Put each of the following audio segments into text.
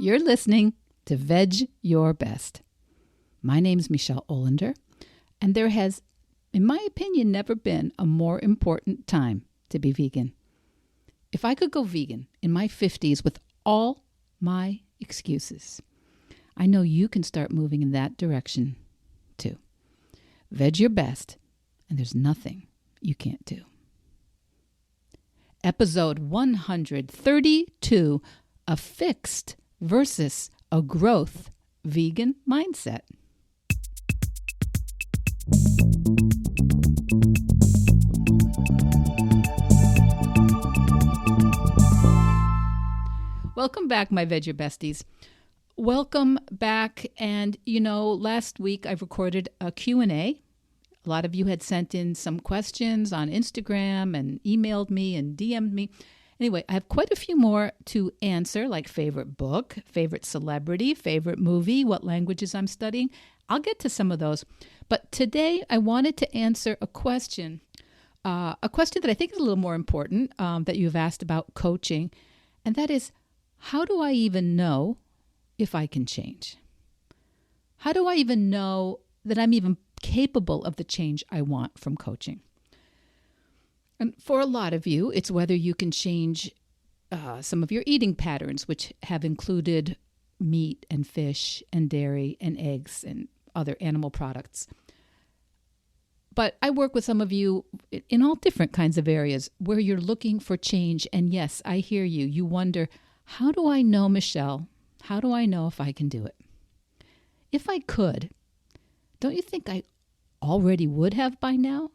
You're listening to Veg Your Best. My name's Michelle Olander, and there has, in my opinion, never been a more important time to be vegan. If I could go vegan in my 50s with all my excuses, I know you can start moving in that direction too. Veg your best, and there's nothing you can't do. Episode 132, A Fixed versus a Growth Vegan Mindset. Welcome back, my Veg Your Besties. Welcome back. And, last week I've recorded a Q&A. A lot of you had sent in some questions on Instagram and emailed me and DM'd me. Anyway, I have quite a few more to answer, like favorite book, favorite celebrity, favorite movie, what languages I'm studying. I'll get to some of those. But today I wanted to answer a question that I think is a little more important that you've asked about coaching. And that is, how do I even know if I can change? How do I even know that I'm even capable of the change I want from coaching? And for a lot of you, it's whether you can change some of your eating patterns, which have included meat and fish and dairy and eggs and other animal products. But I work with some of you in all different kinds of areas where you're looking for change. And yes, I hear you. You wonder, how do I know, Michelle? How do I know if I can do it? If I could, don't you think I already would have by now?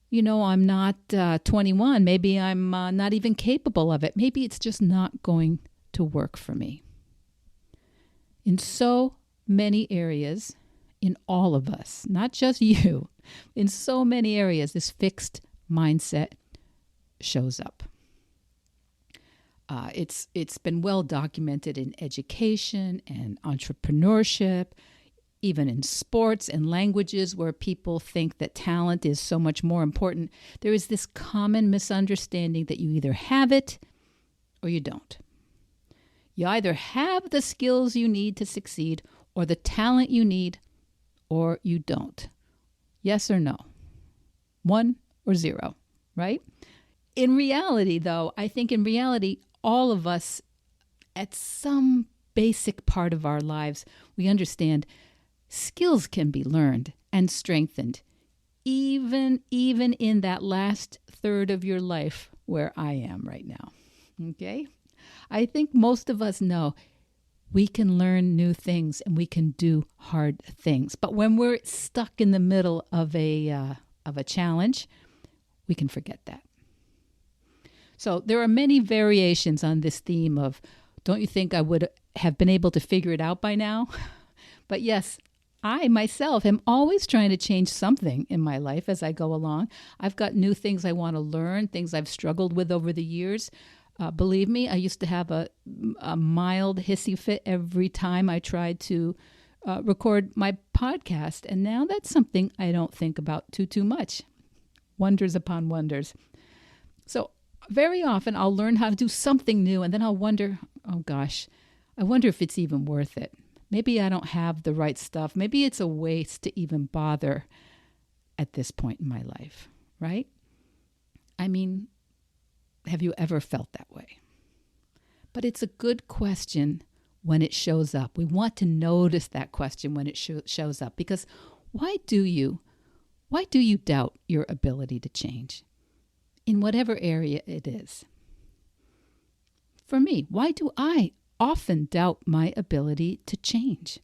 I'm not 21. Maybe I'm not even capable of it. Maybe it's just not going to work for me. In so many areas, in all of us, not just you, in so many areas, this fixed mindset shows up. It's been well documented in education and entrepreneurship, even in sports and languages where people think that talent is so much more important. There is this common misunderstanding that you either have it or you don't. You either have the skills you need to succeed or the talent you need or you don't. Yes or no? 1 or 0, right? In reality, though, I think in reality, all of us at some basic part of our lives, we understand skills can be learned and strengthened, even in that last third of your life where I am right now. Okay? I think most of us know we can learn new things and we can do hard things. But when we're stuck in the middle of a challenge, we can forget that. So there are many variations on this theme of, don't you think I would have been able to figure it out by now? But yes, I myself am always trying to change something in my life as I go along. I've got new things I want to learn, things I've struggled with over the years. Believe me, I used to have a mild hissy fit every time I tried to record my podcast. And now that's something I don't think about too much. Wonders upon wonders. So very often I'll learn how to do something new and then I'll wonder, oh gosh, I wonder if it's even worth it. Maybe I don't have the right stuff. Maybe it's a waste to even bother at this point in my life, right? I mean, have you ever felt that way? But it's a good question when it shows up. We want to notice that question when it shows up, because why do you doubt your ability to change in whatever area it is? For me, why do I often doubt my ability to change?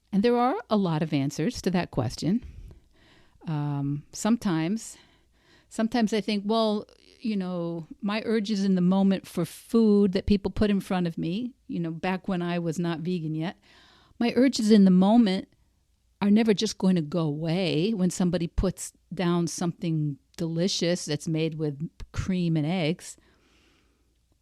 And there are a lot of answers to that question. Sometimes I think, well, my urges in the moment for food that people put in front of me, back when I was not vegan yet, my urges in the moment are never just going to go away when somebody puts down something delicious that's made with cream and eggs.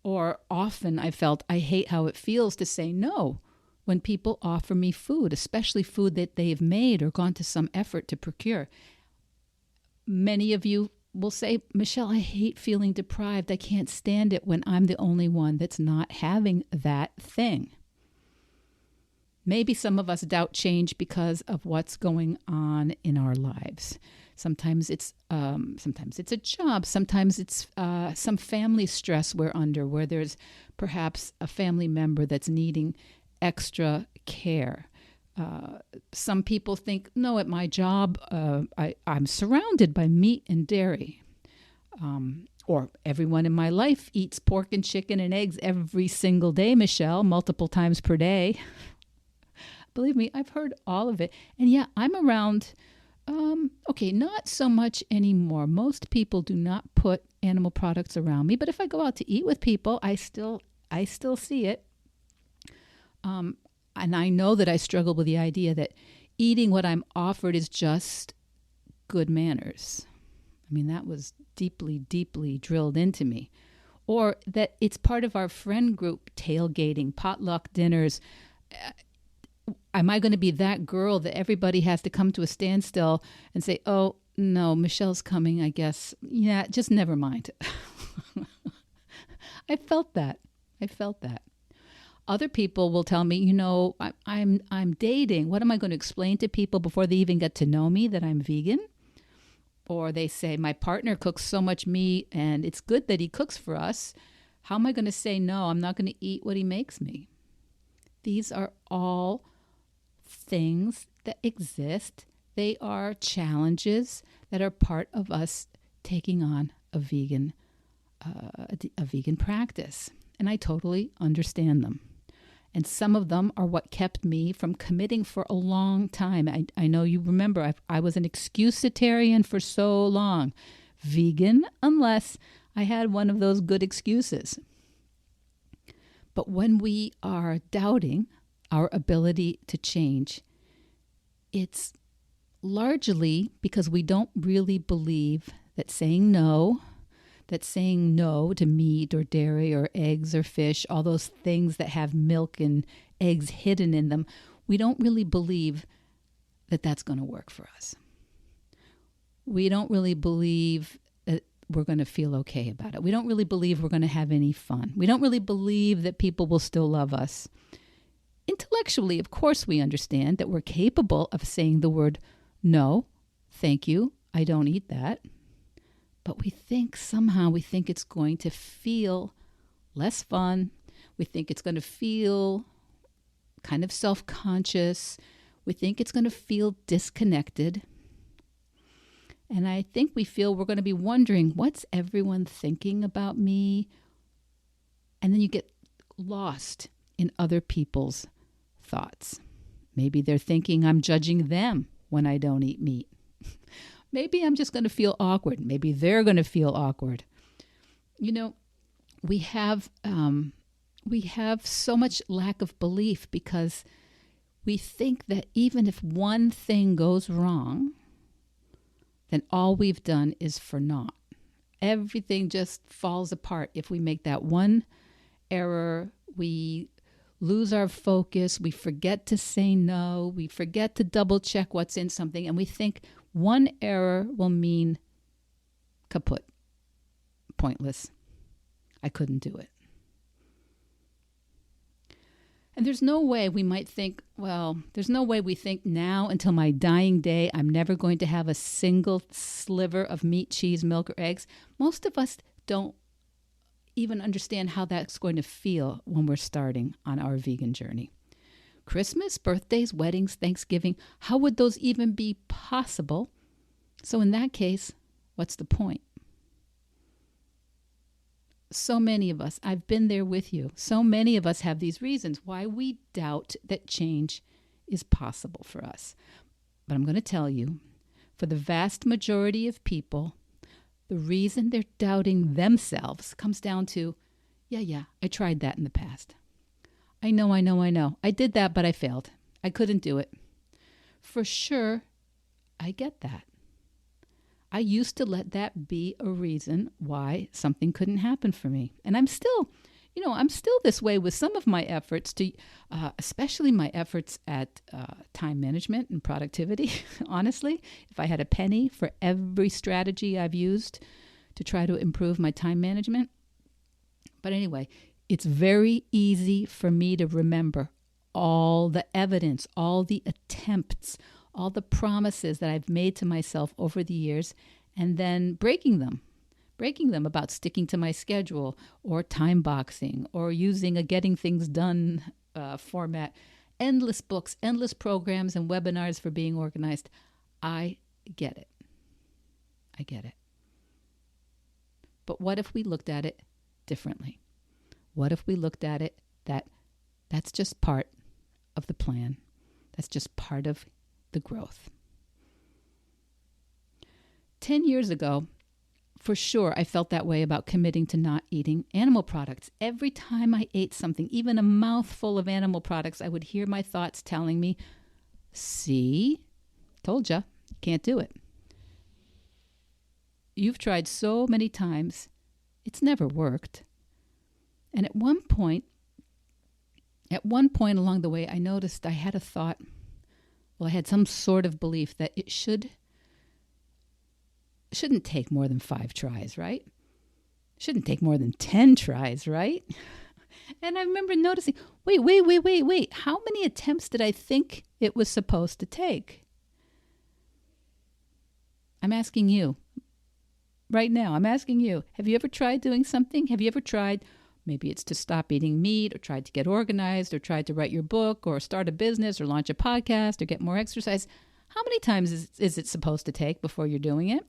Or often I felt I hate how it feels to say no when people offer me food, especially food that they've made or gone to some effort to procure. Many of you will say, Michelle, I hate feeling deprived. I can't stand it when I'm the only one that's not having that thing. Maybe some of us doubt change because of what's going on in our lives. Sometimes it's a job. Sometimes it's some family stress we're under, where there's perhaps a family member that's needing extra care. Some people think, no, at my job, I'm surrounded by meat and dairy. Or everyone in my life eats pork and chicken and eggs every single day, Michelle, multiple times per day. Believe me, I've heard all of it. And yeah, I'm around, not so much anymore. Most people do not put animal products around me. But if I go out to eat with people, I still see it. And I know that I struggle with the idea that eating what I'm offered is just good manners. I mean, that was deeply, deeply drilled into me. Or that it's part of our friend group tailgating, potluck dinners. Am I going to be that girl that everybody has to come to a standstill and say, oh, no, Michelle's coming, I guess. Yeah, just never mind. I felt that. Other people will tell me, I'm dating. What am I going to explain to people before they even get to know me that I'm vegan? Or they say, my partner cooks so much meat and it's good that he cooks for us. How am I going to say, no, I'm not going to eat what he makes me? These are all things that exist. They are challenges that are part of us taking on a vegan practice. And I totally understand them. And some of them are what kept me from committing for a long time. I know you remember, I was an excusitarian for so long. Vegan, unless I had one of those good excuses. But when we are doubting our ability to change, it's largely because we don't really believe that saying no to meat or dairy or eggs or fish, all those things that have milk and eggs hidden in them, we don't really believe that that's going to work for us. We don't really believe that we're going to feel okay about it. We don't really believe we're going to have any fun. We don't really believe that people will still love us. Intellectually, of course, we understand that we're capable of saying the word no, thank you, I don't eat that. But we think it's going to feel less fun. We think it's going to feel kind of self-conscious. We think it's going to feel disconnected. And I think we feel we're going to be wondering, what's everyone thinking about me? And then you get lost in other people's thoughts. Maybe they're thinking I'm judging them when I don't eat meat. Maybe I'm just going to feel awkward. Maybe they're going to feel awkward. We have so much lack of belief because we think that even if one thing goes wrong, then all we've done is for naught. Everything just falls apart if we make that one error. We lose our focus. We forget to say no. We forget to double check what's in something. And we think one error will mean kaput, pointless. I couldn't do it. And there's no way we think now until my dying day, I'm never going to have a single sliver of meat, cheese, milk, or eggs. Most of us don't even understand how that's going to feel when we're starting on our vegan journey. Christmas, birthdays, weddings, Thanksgiving, how would those even be possible? So in that case, what's the point? So many of us, I've been there with you, so many of us have these reasons why we doubt that change is possible for us. But I'm going to tell you, for the vast majority of people, the reason they're doubting themselves comes down to, I tried that in the past. I know. I did that, but I failed. I couldn't do it. For sure, I get that. I used to let that be a reason why something couldn't happen for me. And I'm still I'm still this way with some of my efforts to, especially my efforts at time management and productivity. Honestly, if I had a penny for every strategy I've used to try to improve my time management. But anyway, it's very easy for me to remember all the evidence, all the attempts, all the promises that I've made to myself over the years, and then breaking them about sticking to my schedule or time boxing or using a getting things done format. Endless books, endless programs and webinars for being organized. I get it. But what if we looked at it differently? What if we looked at it that's just part of the plan? That's just part of the growth. 10 years ago, for sure, I felt that way about committing to not eating animal products. Every time I ate something, even a mouthful of animal products, I would hear my thoughts telling me, see, told ya, can't do it. You've tried so many times, it's never worked. And at one point along the way, I noticed I had a thought, I had some sort of belief that it shouldn't take more than 5 tries, right? Shouldn't take more than 10 tries, right? And I remember noticing, wait. How many attempts did I think it was supposed to take? I'm asking you right now. Have you ever tried doing something? Have you ever tried, maybe it's to stop eating meat or tried to get organized or tried to write your book or start a business or launch a podcast or get more exercise? How many times is it supposed to take before you're doing it?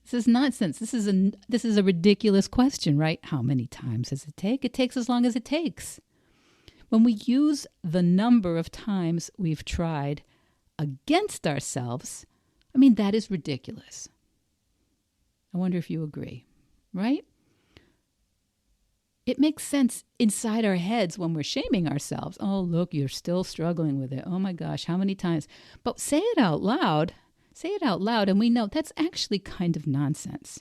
This is nonsense. This is a ridiculous question, right? How many times does it take? It takes as long as it takes. When we use the number of times we've tried against ourselves, that is ridiculous. I wonder if you agree, right? It makes sense inside our heads when we're shaming ourselves. Oh, look, you're still struggling with it. Oh my gosh, how many times? But say it out loud, and we know that's actually kind of nonsense.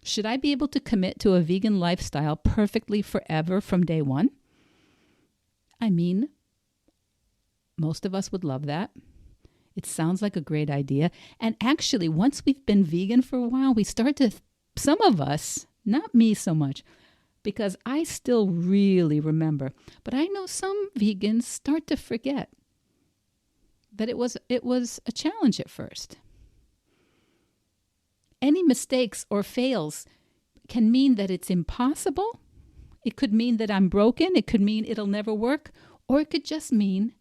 Should I be able to commit to a vegan lifestyle perfectly forever from day one? Most of us would love that. It sounds like a great idea. And actually, once we've been vegan for a while, we start to, some of us, not me so much, because I still really remember, but I know some vegans start to forget that it was a challenge at first. Any mistakes or fails can mean that it's impossible. It could mean that I'm broken. It could mean it'll never work. Or it could just mean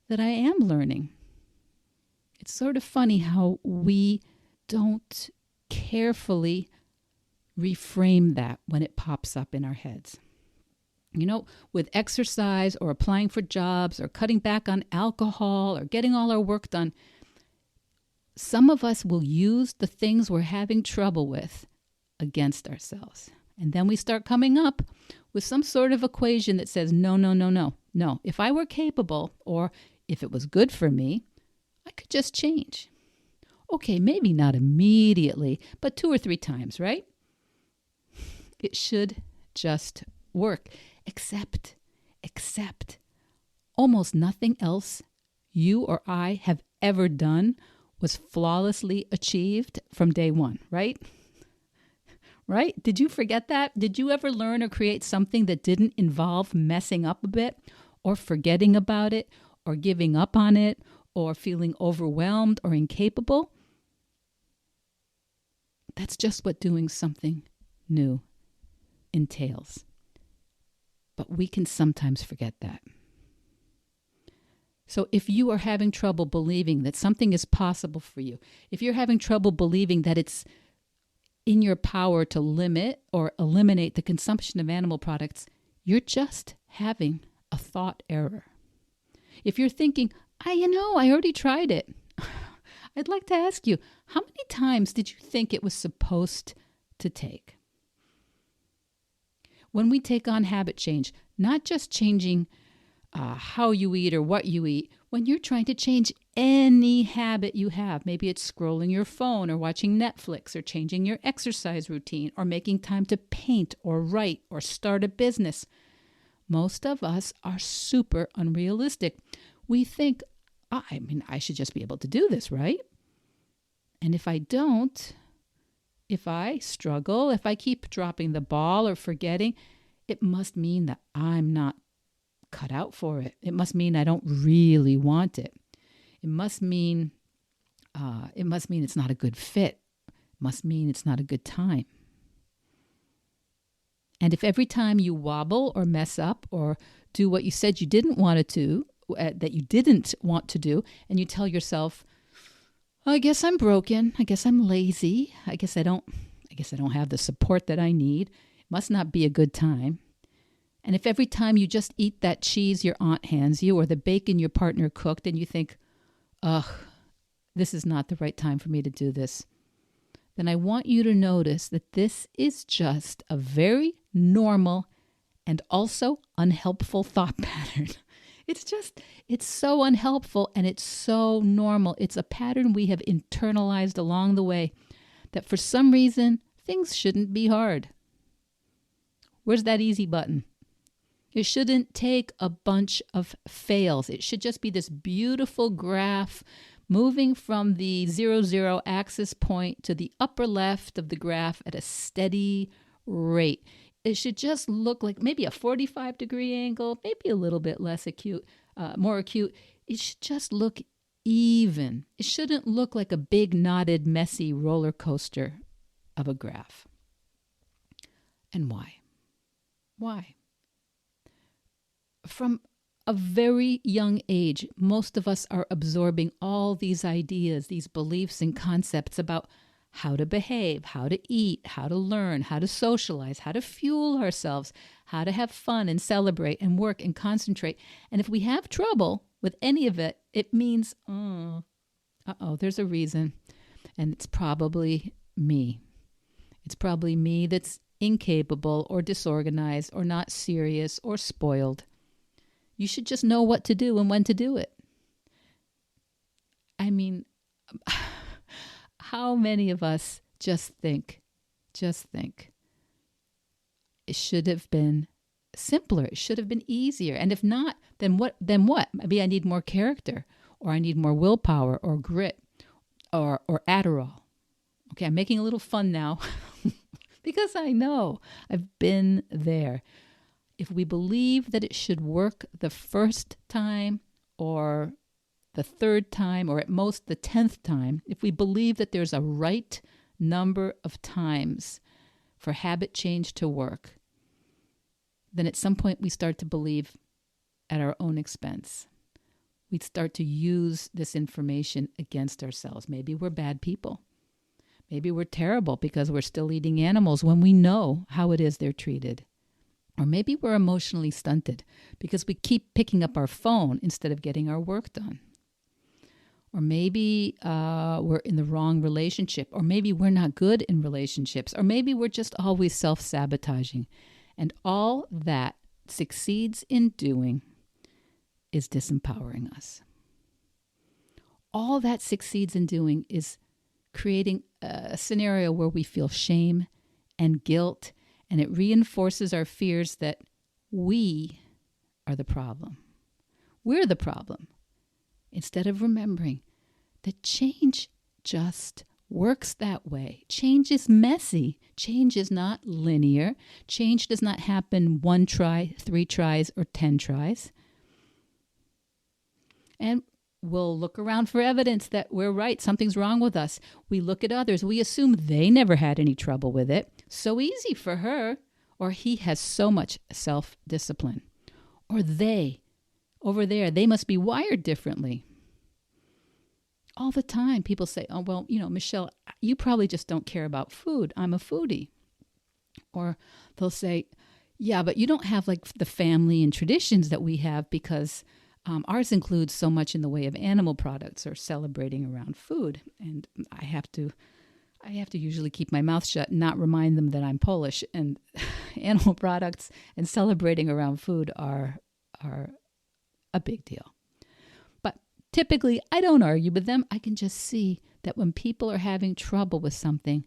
that I am learning. It's sort of funny how we don't carefully reframe that when it pops up in our heads. With exercise or applying for jobs or cutting back on alcohol or getting all our work done, some of us will use the things we're having trouble with against ourselves. And then we start coming up with some sort of equation that says, no. If I were capable, or if it was good for me, I could just change. Okay, maybe not immediately, but 2 or 3 times, right? It should just work, except almost nothing else you or I have ever done was flawlessly achieved from day one, right? Right? Did you forget that? Did you ever learn or create something that didn't involve messing up a bit, or forgetting about it, or giving up on it, or feeling overwhelmed or incapable? That's just what doing something new entails. But we can sometimes forget that. So if you are having trouble believing that something is possible for you, if you're having trouble believing that it's in your power to limit or eliminate the consumption of animal products, you're just having a thought error. If you're thinking, I already tried it, I'd like to ask you, how many times did you think it was supposed to take? When we take on habit change, not just changing how you eat or what you eat, when you're trying to change any habit you have. Maybe it's scrolling your phone or watching Netflix or changing your exercise routine or making time to paint or write or start a business. Most of us are super unrealistic. We think, I should just be able to do this, right? And if I don't, if I struggle, if I keep dropping the ball or forgetting, it must mean that I'm not cut out for it. It must mean I don't really want it. It must mean it's not a good fit. It must mean it's not a good time. And if every time you wobble or mess up or do what you said you didn't want to do, that you didn't want to do, and you tell yourself, I guess I'm broken. I guess I'm lazy. I guess I don't have the support that I need. It must not be a good time. And if every time you just eat that cheese your aunt hands you or the bacon your partner cooked and you think, ugh, this is not the right time for me to do this, then I want you to notice that this is just a very normal and also unhelpful thought pattern. It's so unhelpful and it's so normal. It's a pattern we have internalized along the way that for some reason things shouldn't be hard. Where's that easy button? It shouldn't take a bunch of fails. It should just be this beautiful graph moving from the 0, axis point to the upper left of the graph at a steady rate. It should just look like maybe a 45-degree angle, maybe a little bit less acute, more acute. It should just look even. It shouldn't look like a big, knotted, messy roller coaster of a graph. And why? Why? From a very young age, most of us are absorbing all these ideas, these beliefs and concepts about how to behave, how to eat, how to learn, how to socialize, how to fuel ourselves, how to have fun and celebrate and work and concentrate. And if we have trouble with any of it, it means, there's a reason. And it's probably me. It's probably me that's incapable or disorganized or not serious or spoiled. You should just know what to do and when to do it. I mean, how many of us just think, it should have been simpler. It should have been easier. And if not, then what? Maybe I need more character, or I need more willpower or grit or Adderall. Okay, I'm making a little fun now because I know I've been there. If we believe that it should work the first time or the third time or at most the 10th time, if we believe that there's a right number of times for habit change to work, then at some point we start to believe at our own expense. We start to use this information against ourselves. Maybe we're bad people. Maybe we're terrible because we're still eating animals when we know how it is they're treated. Or maybe we're emotionally stunted because we keep picking up our phone instead of getting our work done. Or maybe we're in the wrong relationship. Or maybe we're not good in relationships. Or maybe we're just always self-sabotaging. And all that succeeds in doing is disempowering us. All that succeeds in doing is creating a scenario where we feel shame and guilt, and it reinforces our fears that we are the problem. We're the problem. Instead of remembering that change just works that way. Change is messy. Change is not linear. Change does not happen 1 try, 3 tries, or 10 tries. And we'll look around for evidence that we're right, something's wrong with us. We look at others. We assume they never had any trouble with it. So easy for her. Or he has so much self-discipline. Or they, over there, they must be wired differently. All the time, people say, oh, well, Michelle, you probably just don't care about food. I'm a foodie. Or they'll say, yeah, but you don't have like the family and traditions that we have because ours includes so much in the way of animal products or celebrating around food. And I have to usually keep my mouth shut and not remind them that I'm Polish. And animal products and celebrating around food are a big deal. But typically, I don't argue with them. I can just see that when people are having trouble with something,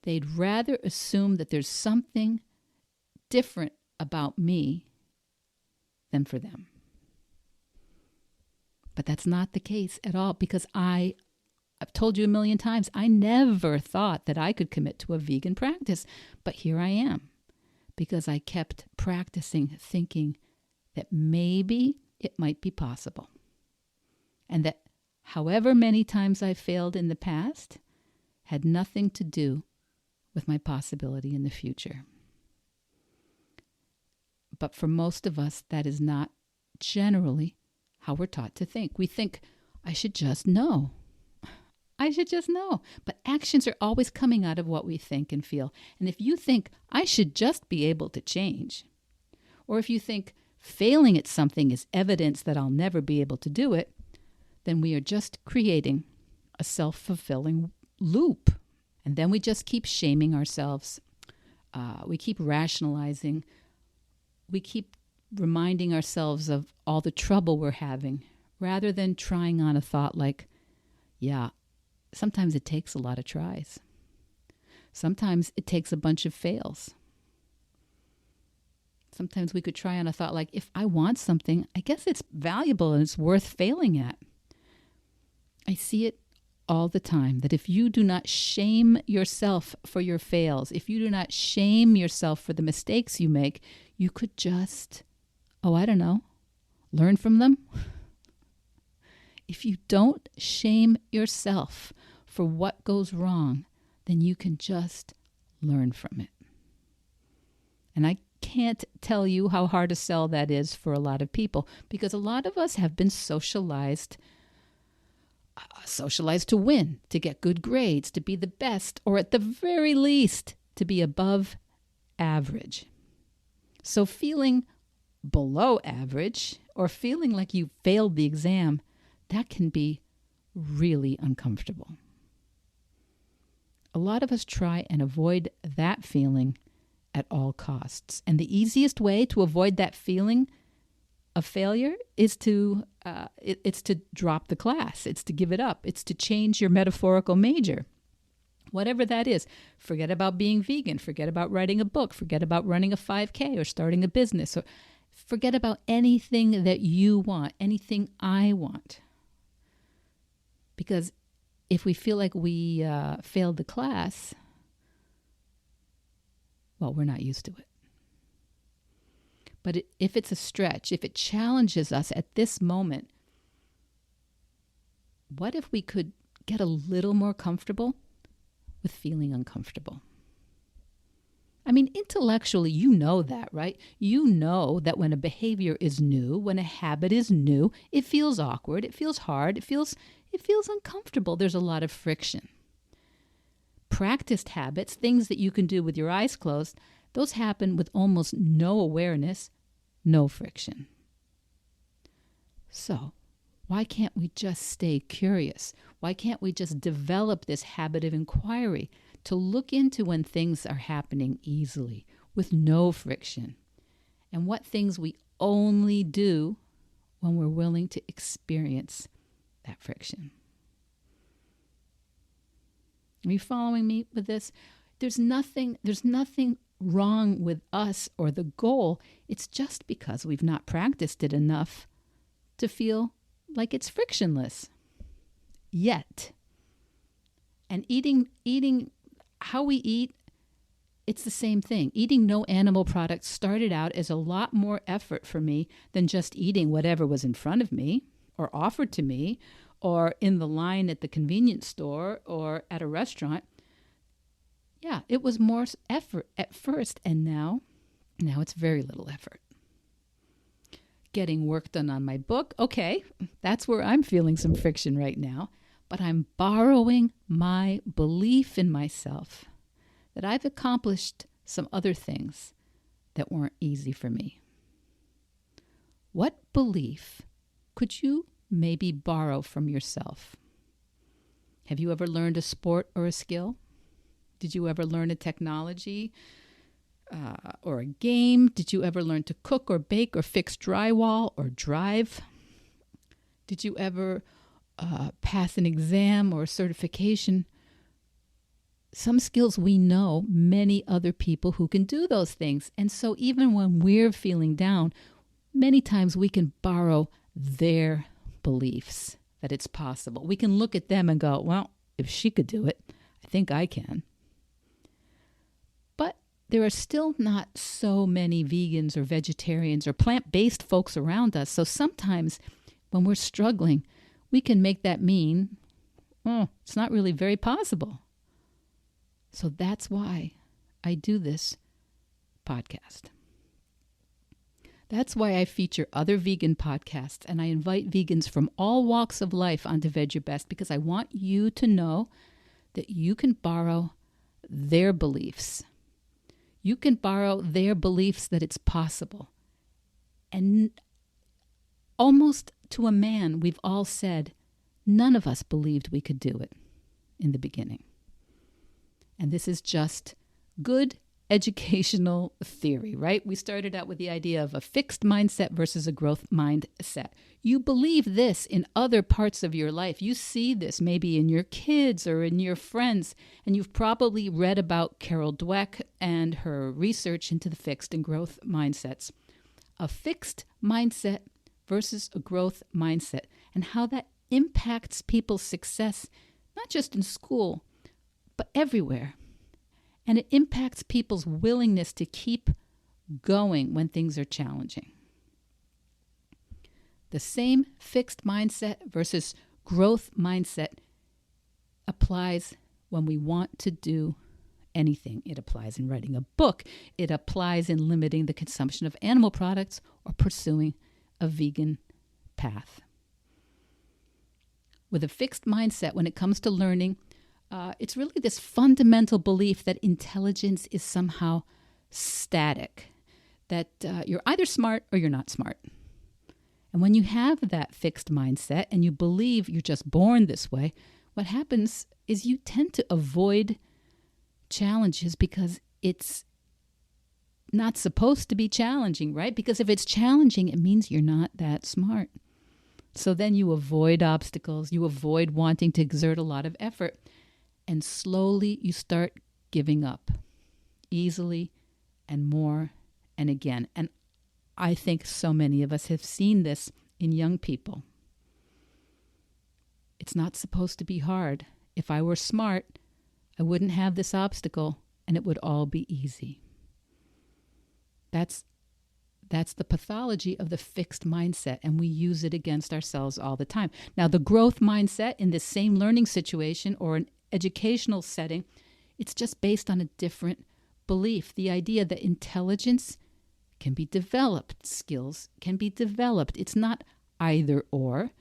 they'd rather assume that there's something different about me than for them. But that's not the case at all, because I've told you a million times, I never thought that I could commit to a vegan practice. But here I am, because I kept practicing, thinking that maybe it might be possible. And that however many times I failed in the past had nothing to do with my possibility in the future. But for most of us, that is not generally how we're taught to think. We think, I should just know. I should just know. But actions are always coming out of what we think and feel. And if you think, I should just be able to change, or if you think failing at something is evidence that I'll never be able to do it, then we are just creating a self-fulfilling loop. And then we just keep shaming ourselves. We keep rationalizing. We keep reminding ourselves of all the trouble we're having, rather than trying on a thought like, yeah, sometimes it takes a lot of tries. Sometimes it takes a bunch of fails. Sometimes we could try on a thought like, if I want something, I guess it's valuable and it's worth failing at. I see it all the time, that if you do not shame yourself for your fails, if you do not shame yourself for the mistakes you make, you could just, learn from them. If you don't shame yourself for what goes wrong, then you can just learn from it. And I can't tell you how hard a sell that is for a lot of people, because a lot of us have been socialized to win, to get good grades, to be the best, or at the very least, to be above average. So feeling below average, or feeling like you failed the exam, that can be really uncomfortable. A lot of us try and avoid that feeling at all costs. And the easiest way to avoid that feeling of failure is to drop the class. It's to give it up. It's to change your metaphorical major. Whatever that is. Forget about being vegan. Forget about writing a book. Forget about running a 5K or starting a business. Or forget about anything that you want, anything I want. Because if we feel like we failed the class, well, we're not used to it. But if it's a stretch, if it challenges us at this moment, what if we could get a little more comfortable with feeling uncomfortable? I mean, intellectually, you know that, right? You know that when a behavior is new, when a habit is new, it feels awkward, it feels hard, it feels uncomfortable. There's a lot of friction. Practiced habits, things that you can do with your eyes closed, those happen with almost no awareness, no friction. So, why can't we just stay curious? Why can't we just develop this habit of inquiry to look into when things are happening easily, with no friction, and what things we only do when we're willing to experience that friction? Are you following me with this? There's nothing wrong with us or the goal. It's just because we've not practiced it enough to feel like it's frictionless yet. And eating how we eat, it's the same thing. Eating no animal products started out as a lot more effort for me than just eating whatever was in front of me or offered to me or in the line at the convenience store or at a restaurant. Yeah, it was more effort at first, and now it's very little effort. Getting work done on my book, okay, that's where I'm feeling some friction right now, but I'm borrowing my belief in myself that I've accomplished some other things that weren't easy for me. What belief could you maybe borrow from yourself? Have you ever learned a sport or a skill? Did you ever learn a technology? or a game? Did you ever learn to cook or bake or fix drywall or drive? Did you ever pass an exam or a certification? Some skills we know many other people who can do those things. And so even when we're feeling down, many times we can borrow their beliefs that it's possible. We can look at them and go, well, if she could do it, I think I can. But there are still not so many vegans or vegetarians or plant-based folks around us. So sometimes when we're struggling, we can make that mean, oh, it's not really very possible. So that's why I do this podcast. That's why I feature other vegan podcasts and I invite vegans from all walks of life onto Veg Your Best, because I want you to know that you can borrow their beliefs. You can borrow their beliefs that it's possible. And almost to a man, we've all said, none of us believed we could do it in the beginning. And this is just good educational theory, right? We started out with the idea of a fixed mindset versus a growth mindset. You believe this in other parts of your life. You see this maybe in your kids or in your friends, and you've probably read about Carol Dweck and her research into the fixed and growth mindsets. A fixed mindset versus a growth mindset, and how that impacts people's success, not just in school, but everywhere. And it impacts people's willingness to keep going when things are challenging. The same fixed mindset versus growth mindset applies when we want to do anything. It applies in writing a book. It applies in limiting the consumption of animal products or pursuing a vegan path. With a fixed mindset, when it comes to learning, it's really this fundamental belief that intelligence is somehow static, that you're either smart or you're not smart. And when you have that fixed mindset and you believe you're just born this way, what happens is you tend to avoid challenges because it's not supposed to be challenging, right? Because if it's challenging, it means you're not that smart. So then you avoid obstacles, you avoid wanting to exert a lot of effort. And slowly you start giving up, easily and more and again. And I think so many of us have seen this in young people. It's not supposed to be hard. If I were smart, I wouldn't have this obstacle and it would all be easy. That's the pathology of the fixed mindset, and we use it against ourselves all the time. Now, the growth mindset in this same learning situation or an educational setting, it's just based on a different belief. The idea that intelligence can be developed, skills can be developed. It's not either or.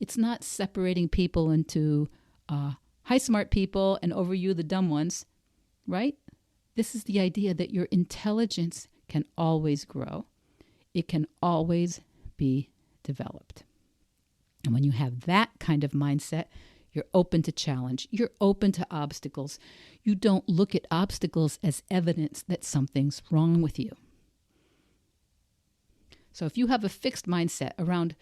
It's not separating people into high smart people and over you, the dumb ones, right? This is the idea that your intelligence can always grow. It can always be developed. And when you have that kind of mindset, you're open to challenge. You're open to obstacles. You don't look at obstacles as evidence that something's wrong with you. So if you have a fixed mindset around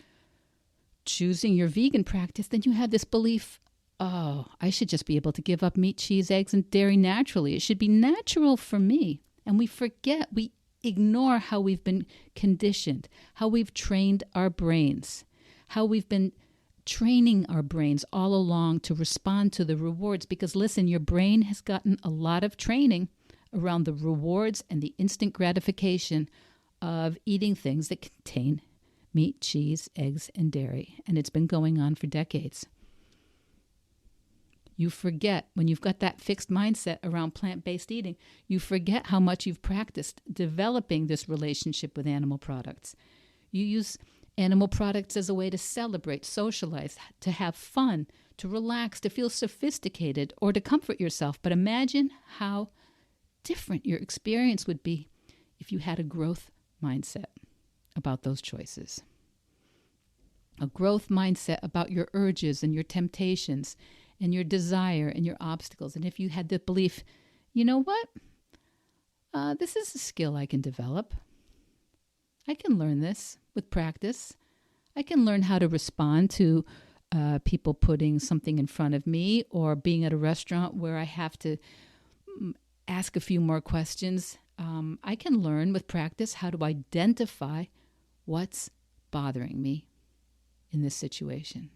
choosing your vegan practice, then you have this belief, oh, I should just be able to give up meat, cheese, eggs, and dairy naturally. It should be natural for me. And we forget, we ignore how we've been conditioned, how we've trained our brains, how we've been training our brains all along to respond to the rewards. Because listen, your brain has gotten a lot of training around the rewards and the instant gratification of eating things that contain meat, cheese, eggs, and dairy. And it's been going on for decades. You forget, when you've got that fixed mindset around plant-based eating, you forget how much you've practiced developing this relationship with animal products. You use animal products as a way to celebrate, socialize, to have fun, to relax, to feel sophisticated, or to comfort yourself. But imagine how different your experience would be if you had a growth mindset about those choices. A growth mindset about your urges and your temptations and your desire and your obstacles. And if you had the belief, you know what? This is a skill I can develop. I can learn this with practice. I can learn how to respond to people putting something in front of me, or being at a restaurant where I have to ask a few more questions. I can learn with practice how to identify what's bothering me in this situation.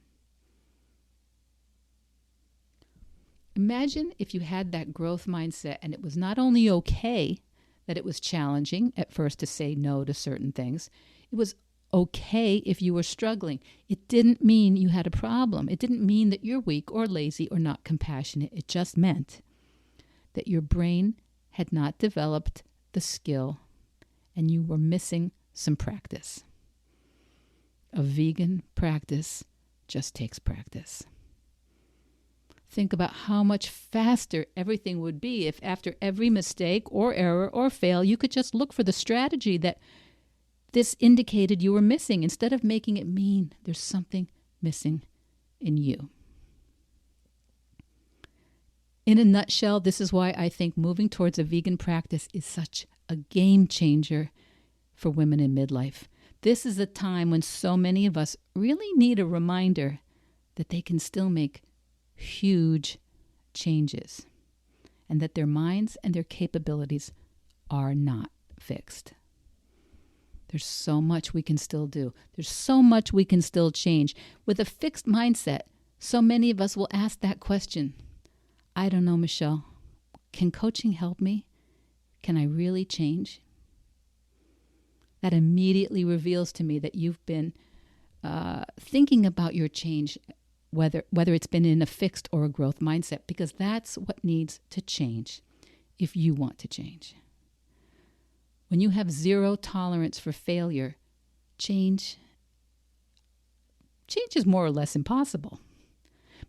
Imagine if you had that growth mindset and it was not only okay that it was challenging at first to say no to certain things, it was okay if you were struggling. It didn't mean you had a problem. It didn't mean that you're weak or lazy or not compassionate. It just meant that your brain had not developed the skill and you were missing some practice. A vegan practice just takes practice. Think about how much faster everything would be if after every mistake or error or fail, you could just look for the strategy that this indicated you were missing, instead of making it mean there's something missing in you. In a nutshell, this is why I think moving towards a vegan practice is such a game changer for women in midlife. This is a time when so many of us really need a reminder that they can still make huge changes and that their minds and their capabilities are not fixed. There's so much we can still do. There's so much we can still change. With a fixed mindset, so many of us will ask that question. I don't know, Michelle. Can coaching help me? Can I really change? That immediately reveals to me that you've been thinking about your change, whether it's been in a fixed or a growth mindset, because that's what needs to change if you want to change. When you have zero tolerance for failure, change is more or less impossible.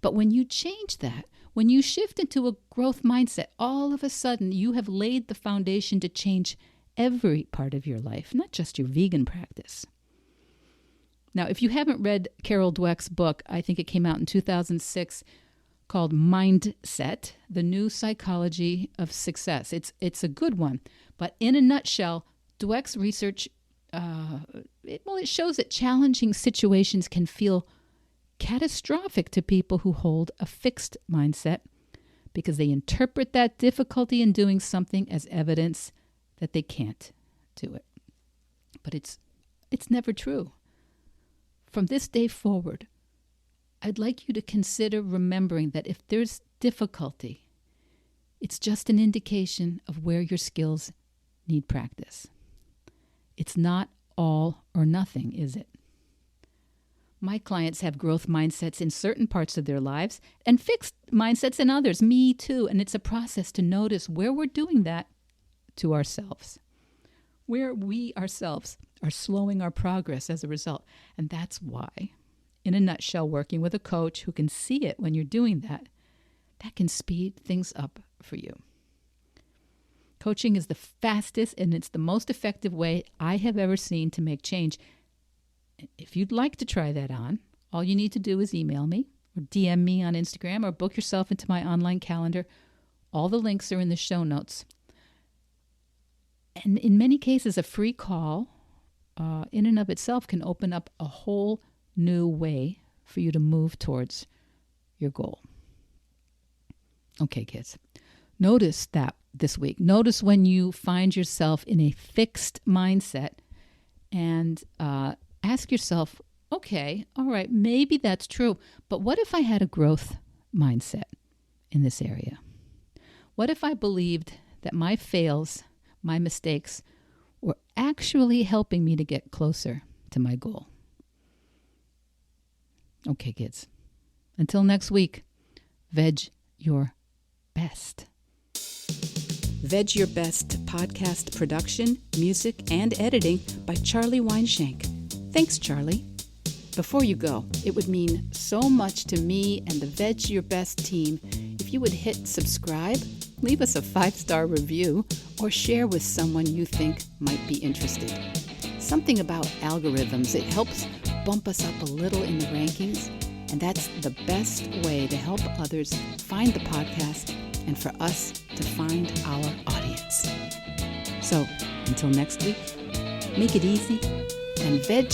But when you change that, when you shift into a growth mindset, all of a sudden you have laid the foundation to change every part of your life, not just your vegan practice. Now, if you haven't read Carol Dweck's book, I think it came out in 2006, called Mindset, The New Psychology of Success. It's a good one. But in a nutshell, Dweck's research, it shows that challenging situations can feel catastrophic to people who hold a fixed mindset because they interpret that difficulty in doing something as evidence that they can't do it. But it's never true. From this day forward, I'd like you to consider remembering that if there's difficulty, it's just an indication of where your skills need practice. It's not all or nothing, is it? My clients have growth mindsets in certain parts of their lives and fixed mindsets in others, me too. And it's a process to notice where we're doing that to ourselves, where we ourselves are slowing our progress as a result. And that's why, in a nutshell, working with a coach who can see it when you're doing that can speed things up for you. Coaching is the fastest and it's the most effective way I have ever seen to make change. If you'd like to try that on, all you need to do is email me or DM me on Instagram or book yourself into my online calendar. All the links are in the show notes. And in many cases, a free call in and of itself can open up a whole new way for you to move towards your goal. Okay, kids. Notice that this week. Notice when you find yourself in a fixed mindset and ask yourself, okay, all right, maybe that's true, but what if I had a growth mindset in this area? What if I believed that my fails, my mistakes, were actually helping me to get closer to my goal? Okay, kids. Until next week, veg your best. Veg Your Best podcast production, music, and editing by Charlie Weinshank. Thanks, Charlie. Before you go, it would mean so much to me and the Veg Your Best team if you would hit subscribe, leave us a 5-star review, or share with someone you think might be interested. Something about algorithms, it helps bump us up a little in the rankings, and that's the best way to help others find the podcast and for us to find our audience. So until next week, make it easy and veg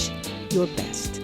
your best.